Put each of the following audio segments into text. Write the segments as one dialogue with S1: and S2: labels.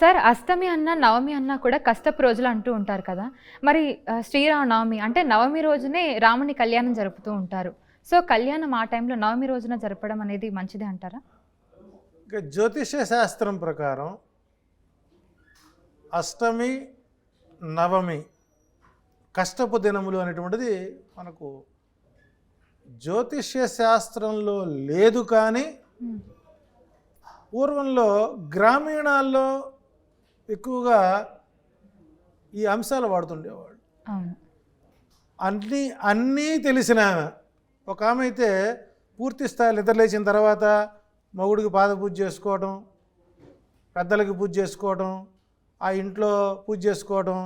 S1: Sir అష్టమి అన్న నవమి అన్న కూడా కష్టపు రోజులు అంటూ ఉంటారు కదా. మరి శ్రీరామనవమి అంటే నవమి రోజునే రాముని కళ్యాణం జరుపుతూ ఉంటారు. సో కళ్యాణం ఆ టైంలో నవమి రోజున జరపడం అనేది మంచిదే అంటారా?
S2: ఇక జ్యోతిష్య శాస్త్రం ప్రకారం అష్టమి నవమి కష్టపు దినములు అనేటువంటిది మనకు జ్యోతిష్య శాస్త్రంలో లేదు. కానీ పూర్వంలో గ్రామీణాల్లో ఎక్కువగా ఈ అంశాలు వాడుతుండేవాళ్ళు. అన్నీ తెలిసిన ఆమె. ఒక ఆమె అయితే పూర్తి స్థాయిలో నిద్రలేచిన తర్వాత మగుడికి పాద పూజ చేసుకోవడం, పెద్దలకి పూజ చేసుకోవడం, ఆ ఇంట్లో పూజ చేసుకోవడం,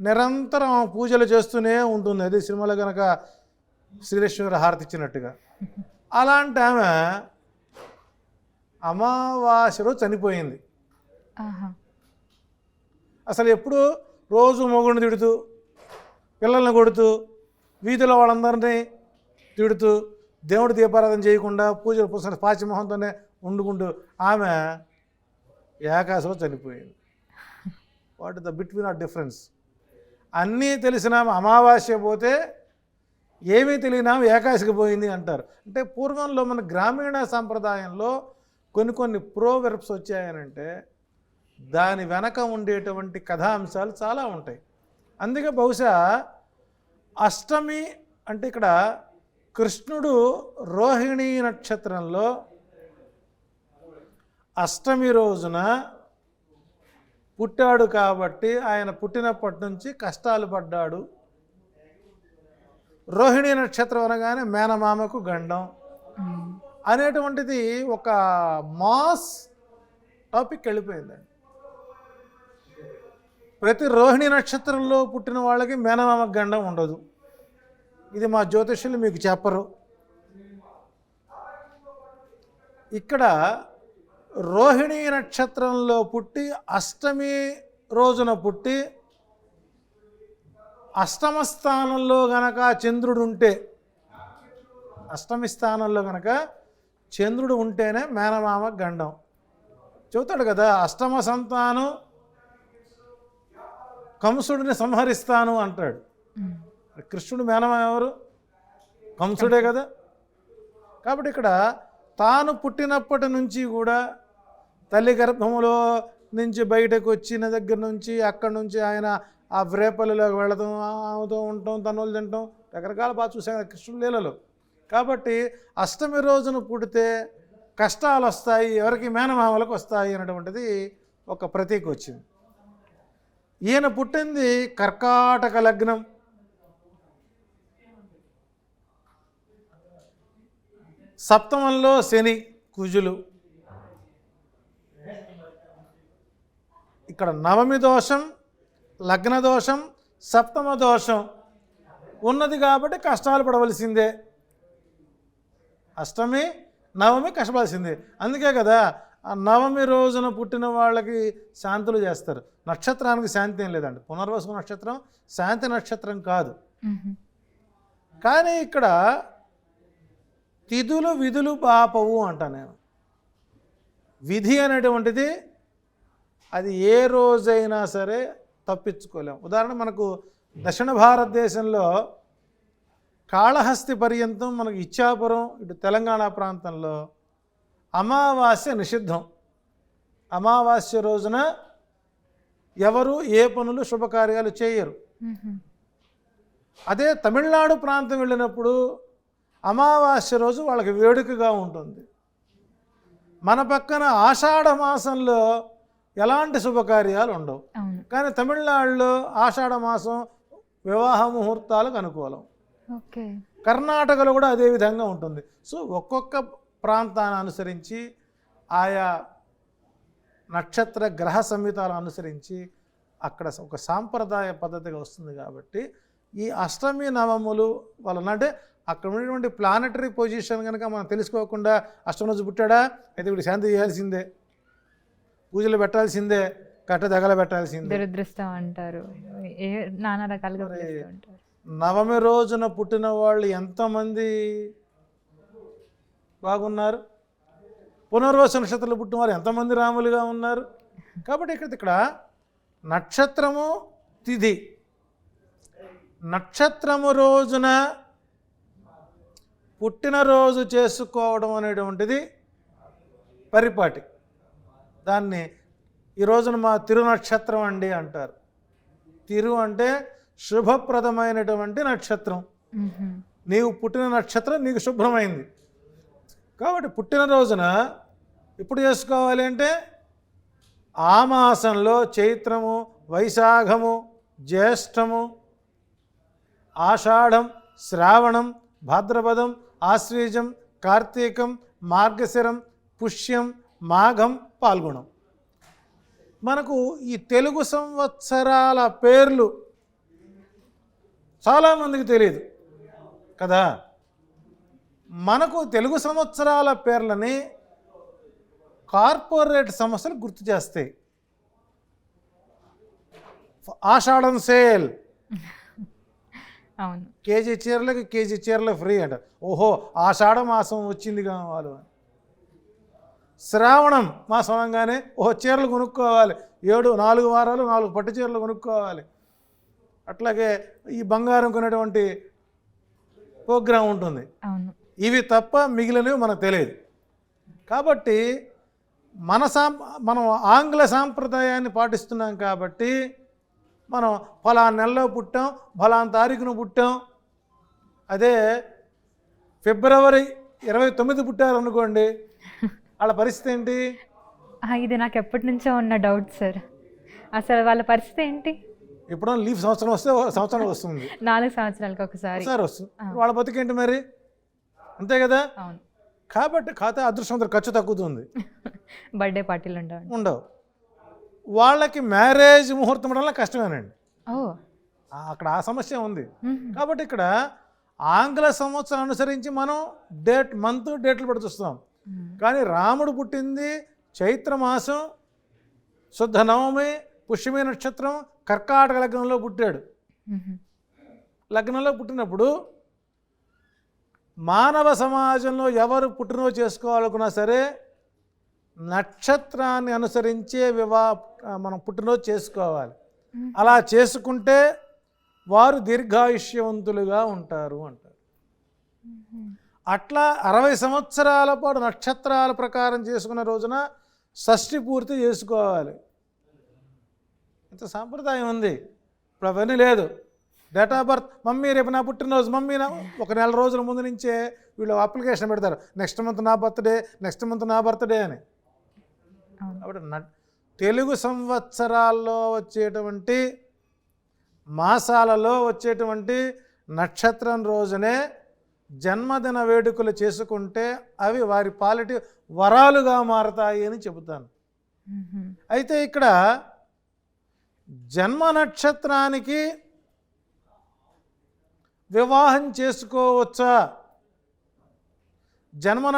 S2: నిరంతరం పూజలు చేస్తూనే ఉంటుంది. అది సినిమాలో కనుక శ్రీలక్ష్మి హారతి ఇచ్చినట్టుగా. అలాంటి ఆమె అమావాస్య రోజు చనిపోయింది. అసలు ఎప్పుడు రోజు మొగుడిని తిడుతూ, పిల్లల్ని కొడుతూ, వీధిలో వాళ్ళందరినీ తిడుతూ, దేవుడి దీపారాధన చేయకుండా పూజలు పుస్తకం పాచిమోహంతోనే వండుకుంటూ ఆమె ఏకాశిలో చనిపోయింది. What is the between are difference? అన్నీ తెలిసిన అమావాస్య పోతే ఏమీ తెలియనా ఏకాశికి పోయింది అంటారు. అంటే పూర్వంలో మన గ్రామీణ సాంప్రదాయంలో కొన్ని ప్రోవెర్బ్స్ వచ్చాయనంటే దాని వెనక ఉండేటువంటి కథాంశాలు చాలా ఉంటాయి. అందుకే బహుశా అష్టమి అంటే ఇక్కడ కృష్ణుడు రోహిణీ నక్షత్రంలో అష్టమి రోజున పుట్టాడు కాబట్టి ఆయన పుట్టినప్పటి నుంచి కష్టాలు పడ్డాడు. రోహిణీ నక్షత్రం అనగానే మేనమామకు గండం అనేటువంటిది ఒక మాస్ టాపిక్ వెళ్ళిపోయిందండి. ప్రతి రోహిణీ నక్షత్రంలో పుట్టిన వాళ్ళకి మేనమామకు గండం ఉండదు. ఇది మా జ్యోతిష్యులు మీకు చెప్పరు. ఇక్కడ రోహిణీ నక్షత్రంలో పుట్టి అష్టమి రోజున పుట్టి అష్టమ స్థానంలో గనక చంద్రుడు ఉంటే, అష్టమి స్థానంలో గనక చంద్రుడు ఉంటేనే మేనమామ గండం. చెబుతాడు కదా, అష్టమ సంతానం కంసుడిని సంహరిస్తాను అంటాడు. కృష్ణుడు మేనమామ ఎవరు? కంసుడే కదా. కాబట్టి ఇక్కడ తాను పుట్టినప్పటి నుంచి కూడా తల్లి గర్భంలో నుంచి బయటకు వచ్చిన దగ్గర నుంచి అక్కడి నుంచి ఆయన ఆ వ్రేపల్లిలోకి వెళ్ళడం, ఆమెతో ఉండటం, తన్నులు తినటం, రకరకాల బాగా చూసాం కృష్ణుడు లీలలో. కాబట్టి అష్టమి రోజున పుడితే కష్టాలు వస్తాయి, ఎవరికి మేనమామలకు వస్తాయి అనేటువంటిది ఒక ప్రతీక వచ్చింది. ఈయన పుట్టింది కర్కాటక లగ్నం. సప్తమంలో శని కుజులు. ఇక్కడ నవమి దోషం, లగ్న దోషం, సప్తమ దోషం ఉన్నది కాబట్టి కష్టాలు పడవలసిందే. అష్టమి నవమి కష్టపడాల్సిందే. అందుకే కదా ఆ నవమి రోజున పుట్టిన వాళ్ళకి శాంతులు చేస్తారు. నక్షత్రానికి శాంతి ఏం లేదండి. పునర్వసు నక్షత్రం శాంతి నక్షత్రం కాదు. కానీ ఇక్కడ తిథులు విధులు పాపవు అంట నేను. విధి అనేటువంటిది అది ఏ రోజైనా సరే తప్పించుకోలేము. ఉదాహరణ మనకు దక్షిణ భారతదేశంలో కాళహస్తి పర్యంతం మనకు ఇచ్చాపురం ఇటు తెలంగాణ ప్రాంతంలో అమావాస్య నిషిద్ధం. అమావాస్య రోజున ఎవరు ఏ పనులు శుభకార్యాలు చేయరు. అదే తమిళనాడు ప్రాంతం వెళ్ళినప్పుడు అమావాస్య రోజు వాళ్ళకి వేడుకగా ఉంటుంది. మన పక్కన ఆషాఢ మాసంలో ఎలాంటి శుభకార్యాలు ఉండవు. కానీ తమిళనాడులో ఆషాఢ మాసం వివాహ ముహూర్తాలకు అనుకూలం. కర్ణాటకలో కూడా అదే విధంగా ఉంటుంది. సో ఒక్కొక్క ప్రాంతాన్ని అనుసరించి ఆయా నక్షత్ర గ్రహ సంహితాలను అనుసరించి అక్కడ ఒక సాంప్రదాయ పద్ధతిగా వస్తుంది. కాబట్టి ఈ అష్టమి నవములు వలన అంటే అక్కడ ఉన్నటువంటి ప్లానటరీ పొజిషన్ కనుక మనం తెలుసుకోకుండా అష్టమి రోజు పుట్టాడా అయితే వీడు శాంతి చేయాల్సిందే, పూజలు పెట్టాల్సిందే, కట్ట దగల పెట్టాల్సిందే,
S1: దురదృష్టం అంటారు, నానా రకాలుగా ఉంటారు.
S2: నవమి రోజున పుట్టిన వాళ్ళు ఎంతమంది బాగున్నారు? పునర్వసు నక్షత్రంలో పుట్టిన వారు ఎంతమంది రాములుగా ఉన్నారు? కాబట్టి ఇక్కడ నక్షత్రము తిథి, నక్షత్రము రోజున పుట్టినరోజు చేసుకోవడం అనేటువంటిది పరిపాటి. దాన్ని ఈ రోజున మా తిరునక్షత్రం అండి అంటారు. తిరు అంటే శుభప్రదమైనటువంటి నక్షత్రం. నీవు పుట్టిన నక్షత్రం నీకు శుభ్రమైంది. కాబట్టి పుట్టినరోజున ఎప్పుడు చేసుకోవాలి అంటే ఆ మాసంలో చైత్రము, వైశాఖము, జ్యేష్ఠము, ఆషాఢం, శ్రావణం, భాద్రపదం, ఆశ్వీజం, కార్తీకం, మార్గశిరం, పుష్యం, మాఘం, పాల్గొనం. మనకు ఈ తెలుగు సంవత్సరాల పేర్లు చాలామందికి తెలియదు కదా. మనకు తెలుగు సంవత్సరాల పేర్లని కార్పొరేట్ సంస్థలు గుర్తు చేస్తాయి. ఆషాఢం సేల్,
S1: అవును,
S2: కేజీ చీరలకి కేజీ చీరలు ఫ్రీ అంట. ఓహో ఆషాఢ మాసం వచ్చింది కావాలి. శ్రావణం మాసం అనగానే ఓహో చీరలు కొనుక్కోవాలి, 4 వారాలు 4 పట్టు చీరలు కొనుక్కోవాలి. అట్లాగే ఈ బంగారం కొనేటువంటి ప్రోగ్రాం ఉంటుంది. ఇవి తప్ప మిగిలినవి మనకు తెలియదు. కాబట్టి మనం ఆంగ్ల సాంప్రదాయాన్ని పాటిస్తున్నాం కాబట్టి మనం ఫలానా నెలలో పుట్టాం, ఫలానా తారీఖున పుట్టాం. అదే ఫిబ్రవరి 29 పుట్టారు అనుకోండి, వాళ్ళ పరిస్థితి ఏంటి?
S1: ఇది నాకు ఎప్పటి నుంచో ఉన్న డౌట్ సార్. అసలు వాళ్ళ పరిస్థితి ఏంటి?
S2: ఎప్పుడో లీవ్ సంవత్సరం వస్తే సంవత్సరం వస్తుంది,
S1: 4 సంవత్సరాలకు ఒకసారి
S2: వస్తుంది. వాళ్ళ బతికేంటి మరి? అంతే కదా.
S1: అవును.
S2: కాబట్టి ఖాతా అదృష్టం ఖర్చు తగ్గుతుంది,
S1: బర్త్డే పార్టీలు
S2: ఉండవు. వాళ్ళకి మ్యారేజ్ ముహూర్తం వల్ల కష్టమేనండి. అక్కడ ఆ సమస్య ఉంది. కాబట్టి ఇక్కడ ఆంగ్ల సంవత్సరం అనుసరించి మనం మంత్ డేట్లు పెడుతున్నాం. కానీ రాముడు పుట్టింది చైత్రమాసం, శుద్ధ నవమి, పుష్యమి నక్షత్రం, కర్కాటక లగ్నంలో పుట్టాడు. లగ్నంలో పుట్టినప్పుడు మానవ సమాజంలో ఎవరు పుట్టినరోజు చేసుకోవాలనుకున్నా సరే నక్షత్రాన్ని అనుసరించే మనం పుట్టినరోజు చేసుకోవాలి. అలా చేసుకుంటే వారు దీర్ఘాయుష్యవంతులుగా ఉంటారు అంటారు. అట్లా 60 సంవత్సరాల పాటు నక్షత్రాల ప్రకారం చేసుకున్న రోజున షష్ఠి పూర్తి చేసుకోవాలి. ఇంత సాంప్రదాయం ఉంది. ఇప్పుడు అవన్నీ లేదు. డేట్ ఆఫ్ బర్త్, మమ్మీ రేపు నా పుట్టినరోజు, మమ్మీ ఒక నెల రోజుల ముందు నుంచే వీళ్ళు అప్లికేషన్ పెడతారు, నెక్స్ట్ మంత్ నా బర్త్డే, నెక్స్ట్ మంత్ నా బర్త్డే అని. కాబట్టి తెలుగు సంవత్సరాల్లో వచ్చేటువంటి మాసాలలో వచ్చేటువంటి నక్షత్రం రోజునే జన్మదిన వేడుకలు చేసుకుంటే అవి వారి పాలిటి వరాలుగా మారతాయి అని చెబుతాను. అయితే ఇక్కడ జన్మ నక్షత్రానికి వివాహం చేసుకోవచ్చా? జన్మ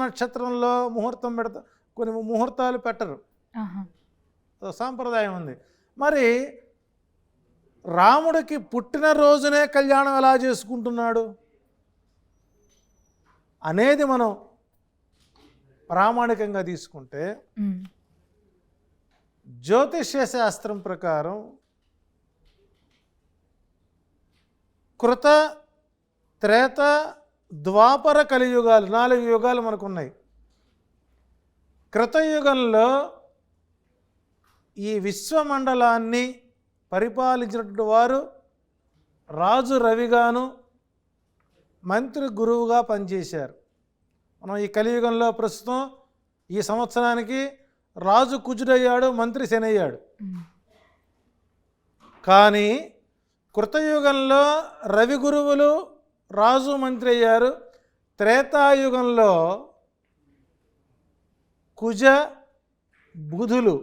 S2: నక్షత్రంలో ముహూర్తం పెడతా, కొన్ని ముహూర్తాలు పెట్టరు, సాంప్రదాయం ఉంది. మరి రాముడికి పుట్టినరోజునే కళ్యాణం ఎలా చేసుకుంటున్నాడు అనేది మనం ప్రామాణికంగా తీసుకుంటే జ్యోతిష్య శాస్త్రం ప్రకారం కృత, త్రేత, ద్వాపర, కలియుగాలు 4 యుగాలు మనకున్నాయి. కృతయుగంలో ఈ విశ్వమండలాన్ని పరిపాలించినటువంటి వారు రాజు రవిగాను, మంత్రి గురువుగా పనిచేశారు. మనం ఈ కలియుగంలో ప్రస్తుతం ఈ సంవత్సరానికి రాజు కుజుడయ్యాడు, మంత్రి శని అయ్యాడు. కానీ కృతయుగంలో రవి గురువులు రాజు మంత్రి అయ్యారు. త్రేతాయుగంలో కుజ బుధులు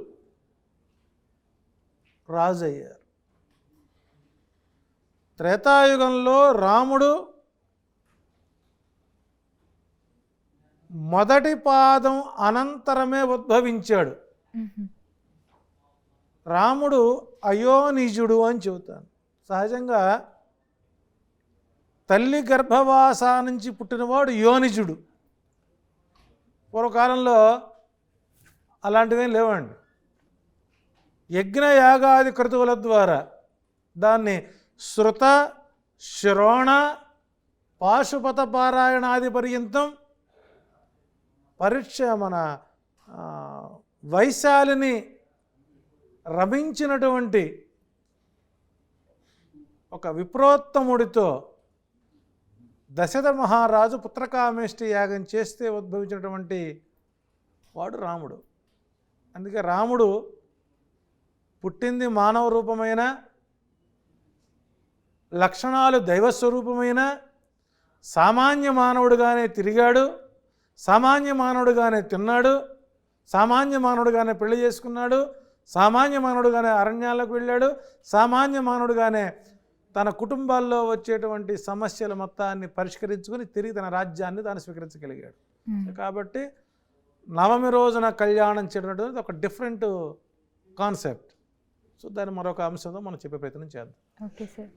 S2: రాజు అయ్యారు. త్రేతాయుగంలో రాముడు మొదటి పాదం అనంతరమే ఉద్భవించాడు. రాముడు అయోనిజుడు అని చెబుతాను. సహజంగా తల్లి గర్భవాస నుంచి పుట్టినవాడు యోనిజుడు. పూర్వకాలంలో అలాంటివేం లేవండి. యజ్ఞయాగాది క్రతువుల ద్వారా దాన్ని శృత శ్రోణ పాశుపత పారాయణాది పర్యంతం పరీక్ష మన వైశాలిని రమించినటువంటి ఒక విప్రోత్తముడితో దశరథ మహారాజు పుత్రకామేష్టి యాగం చేస్తే ఉద్భవించినటువంటి వాడు రాముడు. అందుకే రాముడు పుట్టింది మానవ రూపమైన, లక్షణాలు దైవస్వరూపమైన, సామాన్య మానవుడుగానే తిరిగాడు, సామాన్య మానవుడుగానే తిన్నాడు, సామాన్య మానవుడుగానే పెళ్లి చేసుకున్నాడు, సామాన్య మానవుడుగానే అరణ్యాలకు వెళ్ళాడు, సామాన్య మానవుడుగానే తన కుటుంబాల్లో వచ్చేటువంటి సమస్యల మొత్తాన్ని పరిష్కరించుకొని తిరిగి తన రాజ్యాన్ని తాను స్వీకరించగలిగాడు. కాబట్టి నవమి రోజున కళ్యాణం చేయడం ఒక డిఫరెంట్ కాన్సెప్ట్. సో దాన్ని మరొక అంశంతో మనం చెప్పే ప్రయత్నం చేద్దాం.
S1: Okay sir.